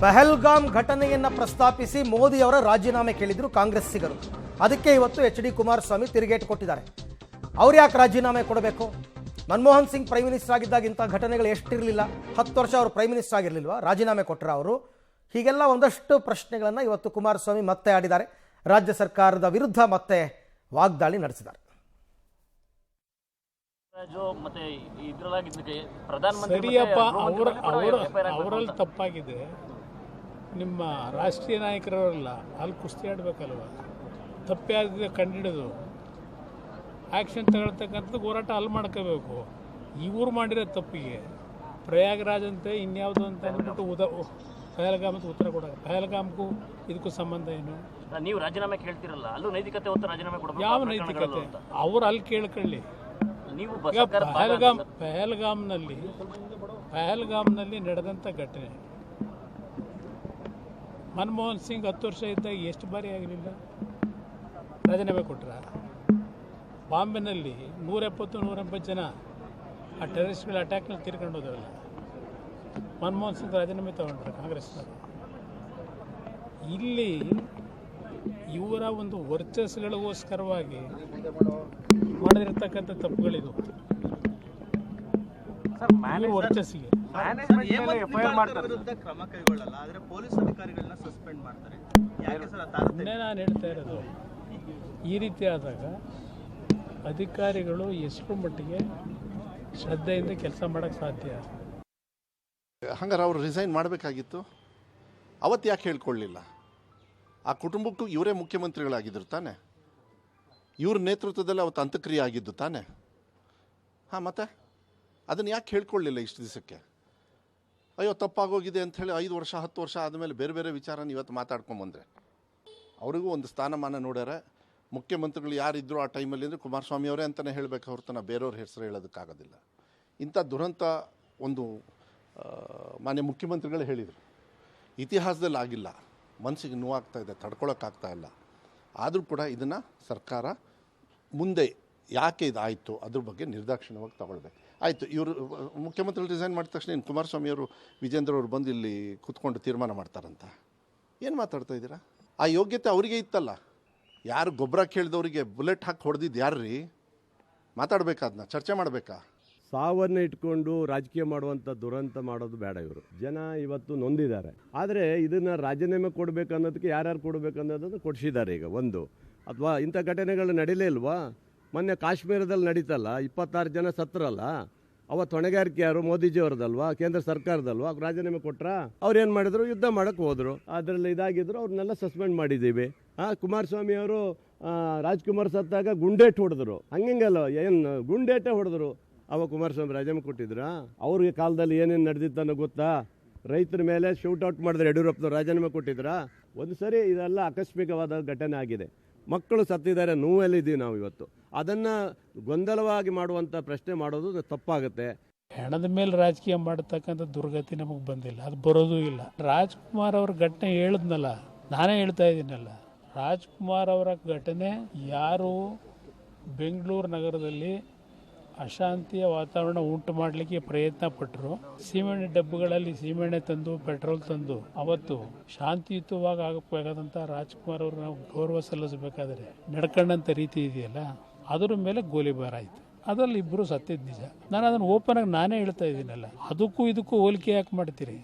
ಪಹಲ್ಗಾಮ್ ಘಟನೆಯನ್ನ ಪ್ರಸ್ತಾಪಿಸಿ ಮೋದಿ ಅವರ ರಾಜೀನಾಮೆ ಕೇಳಿದ್ರು ಕಾಂಗ್ರೆಸ್ಸಿಗರು. ಅದಕ್ಕೆ ಇವತ್ತು ಎಚ್ ಡಿ ಕುಮಾರಸ್ವಾಮಿ ತಿರುಗೇಟು ಕೊಟ್ಟಿದ್ದಾರೆ. ಅವ್ರು ಯಾಕೆ ರಾಜೀನಾಮೆ ಕೊಡಬೇಕು? ಮನಮೋಹನ್ ಸಿಂಗ್ ಪ್ರೈಮ್ ಮಿನಿಸ್ಟರ್ ಆಗಿದ್ದಾಗ ಇಂಥ ಘಟನೆಗಳು ಎಷ್ಟಿರಲಿಲ್ಲ? 10 ವರ್ಷ ಅವರು ಪ್ರೈಮ್ ಮಿನಿಸ್ಟರ್ ಆಗಿರಲಿಲ್ವಾ? ರಾಜೀನಾಮೆ ಕೊಟ್ಟರೆ ಅವರು? ಹೀಗೆಲ್ಲ ಒಂದಷ್ಟು ಪ್ರಶ್ನೆಗಳನ್ನು ಇವತ್ತು ಕುಮಾರಸ್ವಾಮಿ ಮತ್ತೆ ಆಡಿದ್ದಾರೆ. ರಾಜ್ಯ ಸರ್ಕಾರದ ವಿರುದ್ಧ ಮತ್ತೆ ವಾಗ್ದಾಳಿ ನಡೆಸಿದ್ದಾರೆ. ಸರಿಯಪ್ಪ, ಅವರಲ್ಲಿ ತಪ್ಪಾಗಿದೆ. ನಿಮ್ಮ ರಾಷ್ಟ್ರೀಯ ನಾಯಕರವರಲ್ಲ, ಅಲ್ಲಿ ಕುಸ್ತಿ ಆಡಬೇಕಲ್ವ? ತಪ್ಪೇ ಆಗಿದೆ ಕಂಡಿಡಿದು ಆ್ಯಕ್ಷನ್ ತಗೊಳ್ತಕ್ಕಂಥದ್ದು ಹೋರಾಟ ಅಲ್ಲಿ ಮಾಡ್ಕೋಬೇಕು. ಇವ್ರು ಮಾಡಿರೋ ತಪ್ಪಿಗೆ ಪ್ರಯಾಗರಾಜ್ ಅಂತೆ ಇನ್ಯಾವುದು ಅಂತ ಅಂದ್ಬಿಟ್ಟು ಪಹಲ್ಗಾಮಕ್ಕೆ ಉತ್ತರ ಕೊಡೋದು. ಪಹಲ್ಗಾಮ್ಗೂ ಇದಕ್ಕೂ ಸಂಬಂಧ ಏನು? ನೀವು ರಾಜೀನಾಮೆ ಕೇಳ್ತಿರಲ್ಲ, ಅಲ್ಲೂ ನೈತಿಕತೆ ಹೊತ್ತು ರಾಜೀನಾಮೆ ಕೊಡಬೇಕು. ಯಾವ ನೈತಿಕತೆ? ಅವ್ರು ಅಲ್ಲಿ ಕೇಳ್ಕೊಳ್ಳಿ. ನೀವು ಪಹಲ್ಗಾಮ್ನಲ್ಲಿ ನಡೆದಂಥ ಘಟನೆ, ಮನಮೋಹನ್ ಸಿಂಗ್ 10 ವರ್ಷ ಇದ್ದಾಗ ಎಷ್ಟು ಬಾರಿ ಆಗಲಿಲ್ಲ ರಾಜೀನಾಮೆ ಕೊಟ್ಟರ? ಬಾಂಬೆನಲ್ಲಿ 170-180 ಜನ ಆ ಟೆರರಿಸ್ಟ್ಗಳ ಅಟ್ಯಾಕ್ನಲ್ಲಿ ತೀರ್ಕೊಂಡು ಹೋದ್ರಲ್ಲ, ಮನಮೋಹನ್ ಸಿಂಗ್ ರಾಜೀನಾಮೆ ತಗೊಂಡ್ರೆ ಕಾಂಗ್ರೆಸ್ನವರು. ಇಲ್ಲಿ ಇವರ ಒಂದು ವರ್ಚಸ್ಗಳಿಗೋಸ್ಕರವಾಗಿ ಮಾಡಿರ್ತಕ್ಕಂಥ ತಪ್ಪುಗಳಿದು. ವರ್ಚಸ್ಸಿಗೆ ನಾನು ಹೇಳ್ತಾ ಇರೋದು, ಈ ರೀತಿ ಆದಾಗ ಅಧಿಕಾರಿಗಳು ಎಷ್ಟು ಮಟ್ಟಿಗೆ ಶ್ರದ್ಧೆಯಿಂದ ಕೆಲಸ ಮಾಡೋಕ್ಕೆ ಸಾಧ್ಯ? ಹಂಗಾರೆ ಅವರು ರಿಸೈನ್ ಮಾಡಬೇಕಾಗಿತ್ತು. ಅವತ್ತು ಯಾಕೆ ಹೇಳ್ಕೊಳ್ಳಿಲ್ಲ? ಆ ಕುಟುಂಬಕ್ಕೂ ಇವರೇ ಮುಖ್ಯಮಂತ್ರಿಗಳಾಗಿದ್ದರು ತಾನೆ, ಇವ್ರ ನೇತೃತ್ವದಲ್ಲಿ ಅವತ್ತು ಅಂತ್ಯಕ್ರಿಯೆ ಆಗಿದ್ದು ತಾನೆ. ಹಾಂ, ಮತ್ತೆ ಅದನ್ನು ಯಾಕೆ ಹೇಳ್ಕೊಳ್ಳಿಲ್ಲ ಇಷ್ಟು ದಿವಸಕ್ಕೆ? ಅಯ್ಯೋ ತಪ್ಪಾಗೋಗಿದೆ ಅಂಥೇಳಿ 5 ವರ್ಷ 10 ವರ್ಷ ಆದಮೇಲೆ ಬೇರೆ ಬೇರೆ ವಿಚಾರನ ಇವತ್ತು ಮಾತಾಡ್ಕೊಂಬಂದರೆ ಅವ್ರಿಗೂ ಒಂದು ಸ್ಥಾನಮಾನ ನೋಡ್ಯಾರೆ. ಮುಖ್ಯಮಂತ್ರಿಗಳು ಯಾರಿದ್ದರು ಆ ಟೈಮಲ್ಲಿ ಅಂದರೆ ಕುಮಾರಸ್ವಾಮಿ ಅವರೇ ಅಂತಲೇ ಹೇಳಬೇಕು ಹೊರತನ ಬೇರೆಯವ್ರ ಹೆಸರು ಹೇಳೋದಕ್ಕಾಗೋದಿಲ್ಲ. ಇಂಥ ದುರಂತ ಒಂದು ಮಾನ್ಯ ಮುಖ್ಯಮಂತ್ರಿಗಳು ಹೇಳಿದರು, ಇತಿಹಾಸದಲ್ಲಿ ಆಗಿಲ್ಲ. ಮನಸ್ಸಿಗೆ ನೋವಾಗ್ತಾ ಇದೆ, ತಡ್ಕೊಳಕ್ಕಾಗ್ತಾ ಇಲ್ಲ. ಆದರೂ ಕೂಡ ಇದನ್ನು ಸರ್ಕಾರ ಮುಂದೆ ಯಾಕೆ ಇದಾಯಿತು ಅದ್ರ ಬಗ್ಗೆ ನಿರ್ದಾಕ್ಷಿಣ್ಯವಾಗಿ ತಗೊಳ್ಬೇಕು. ಆಯಿತು, ಇವರು ಮುಖ್ಯಮಂತ್ರಿಗಳು ರಿಸೈನ್ ಮಾಡಿದ ತಕ್ಷಣ ಇನ್ನು ಕುಮಾರಸ್ವಾಮಿ ಅವರು ವಿಜೇಂದ್ರ ಅವರು ಬಂದು ಇಲ್ಲಿ ಕೂತ್ಕೊಂಡು ತೀರ್ಮಾನ ಮಾಡ್ತಾರಂತ ಏನು ಮಾತಾಡ್ತಾ ಇದ್ದೀರಾ? ಆ ಯೋಗ್ಯತೆ ಅವರಿಗೆ ಇತ್ತಲ್ಲ. ಯಾರು ಗೊಬ್ಬರ ಕೇಳಿದವರಿಗೆ ಬುಲೆಟ್ ಹಾಕಿ ಹೊಡೆದಿದ್ದು ಯಾರ್ರೀ? ಮಾತಾಡಬೇಕಾದ್ನ ಚರ್ಚೆ ಮಾಡಬೇಕಾ? ಸಾವನ್ನು ಇಟ್ಕೊಂಡು ರಾಜಕೀಯ ಮಾಡುವಂಥ ದುರಂತ ಮಾಡೋದು ಬೇಡ. ಇವರು ಜನ ಇವತ್ತು ನೊಂದಿದ್ದಾರೆ. ಆದರೆ ಇದನ್ನು ರಾಜೀನಾಮೆ ಕೊಡಬೇಕು ಅನ್ನೋದಕ್ಕೆ ಯಾರ್ಯಾರು ಕೊಡಬೇಕು ಅನ್ನೋದನ್ನು ಕೊಡಿಸಿದ್ದಾರೆ ಈಗ. ಒಂದು ಅಥವಾ ಇಂಥ ಘಟನೆಗಳು ನಡೀಲೇ ಇಲ್ವಾ? ಮೊನ್ನೆ ಕಾಶ್ಮೀರದಲ್ಲಿ ನಡೀತಲ್ಲ, 26 ಜನ ಸತ್ತರಲ್ಲ, ಅವತ್ತು ಹೊಣೆಗಾರಿಕೆ ಯಾರು? ಮೋದಿಜಿಯವ್ರದಲ್ವಾ, ಕೇಂದ್ರ ಸರ್ಕಾರದಲ್ವಾ? ರಾಜೀನಾಮೆ ಕೊಟ್ರಾ? ಅವ್ರು ಏನು ಮಾಡಿದ್ರು? ಯುದ್ಧ ಮಾಡೋಕ್ಕೆ ಹೋದರು. ಅದರಲ್ಲಿ ಇದಾಗಿದ್ರು, ಅವ್ರನ್ನೆಲ್ಲ ಸಸ್ಪೆಂಡ್ ಮಾಡಿದ್ದೀವಿ. ಕುಮಾರಸ್ವಾಮಿ ಅವರು ರಾಜ್ಕುಮಾರ್ ಸತ್ತಾಗ ಗುಂಡೇಟು ಹೊಡೆದ್ರು. ಹಂಗಲ್ಲ, ಏನು ಗುಂಡೇಟೆ ಹೊಡೆದ್ರು. ಅವಾಗ ಕುಮಾರಸ್ವಾಮಿ ರಾಜೀನಾಮೆ ಕೊಟ್ಟಿದ್ರಾ? ಅವ್ರಿಗೆ ಕಾಲದಲ್ಲಿ ಏನೇನು ನಡೆದಿತ್ತನ್ನೋ ಗೊತ್ತಾ? ರೈತರ ಮೇಲೆ ಶೂಟೌಟ್ ಮಾಡಿದ್ರೆ ಯಡಿಯೂರಪ್ಪನವ್ರು ರಾಜೀನಾಮೆ ಕೊಟ್ಟಿದ್ರಾ? ಒಂದು ಸರಿ ಇದೆಲ್ಲ ಆಕಸ್ಮಿಕವಾದ ಘಟನೆ ಆಗಿದೆ. ಮಕ್ಕಳು ಸತ್ತಿದ್ದಾರೆ, ನೋವಲ್ಲಿದ್ದೀವಿ ನಾವು ಇವತ್ತು. ಅದನ್ನು ಗೊಂದಲವಾಗಿ ಮಾಡುವಂಥ ಪ್ರಶ್ನೆ ಮಾಡೋದು ತಪ್ಪಾಗುತ್ತೆ. ಹೆಣದ ಮೇಲೆ ರಾಜಕೀಯ ಮಾಡತಕ್ಕಂಥ ದುರ್ಗತಿ ನಮಗೆ ಬಂದಿಲ್ಲ, ಅದು ಬರೋದೂ ಇಲ್ಲ. ರಾಜ್ಕುಮಾರ್ ಅವ್ರ ಘಟನೆ ಹೇಳಿದ್ನಲ್ಲ, ನಾನೇ ಹೇಳ್ತಾ ಇದ್ದೀನಲ್ಲ, ರಾಜ್ಕುಮಾರ್ ಅವರ ಘಟನೆ ಯಾರು ಬೆಂಗಳೂರು ನಗರದಲ್ಲಿ ಅಶಾಂತಿಯ ವಾತಾವರಣ ಉಂಟು ಮಾಡಲಿಕ್ಕೆ ಪ್ರಯತ್ನ ಪಟ್ಟರು, ಸೀಮೆಣ್ಣೆ ಡಬ್ಬಗಳಲ್ಲಿ ಸೀಮೆಣ್ಣೆ ತಂದು ಪೆಟ್ರೋಲ್ ತಂದು ಅವತ್ತು ಶಾಂತಿಯುತವಾಗಿ ಆಗಬೇಕಾದಂಥ ರಾಜ್ಕುಮಾರ್ ಅವರು ನಾವು ಗೌರವ ಸಲ್ಲಿಸಬೇಕಾದ್ರೆ ನಡ್ಕೊಂಡಂಥ ರೀತಿ ಇದೆಯಲ್ಲ, ಅದರ ಮೇಲೆ ಗೋಲಿಬಾರ್ ಆಯಿತು. ಅದರಲ್ಲಿ 2 ಸತ್ತಿದ್ದು ನಿಜ. ನಾನು ಅದನ್ನು ಓಪನ್ ಆಗಿ ನಾನೇ ಹೇಳ್ತಾ ಇದ್ದೀನಲ್ಲ, ಅದಕ್ಕೂ ಇದಕ್ಕೂ ಹೋಲಿಕೆ ಯಾಕೆ ಮಾಡ್ತೀರಿ?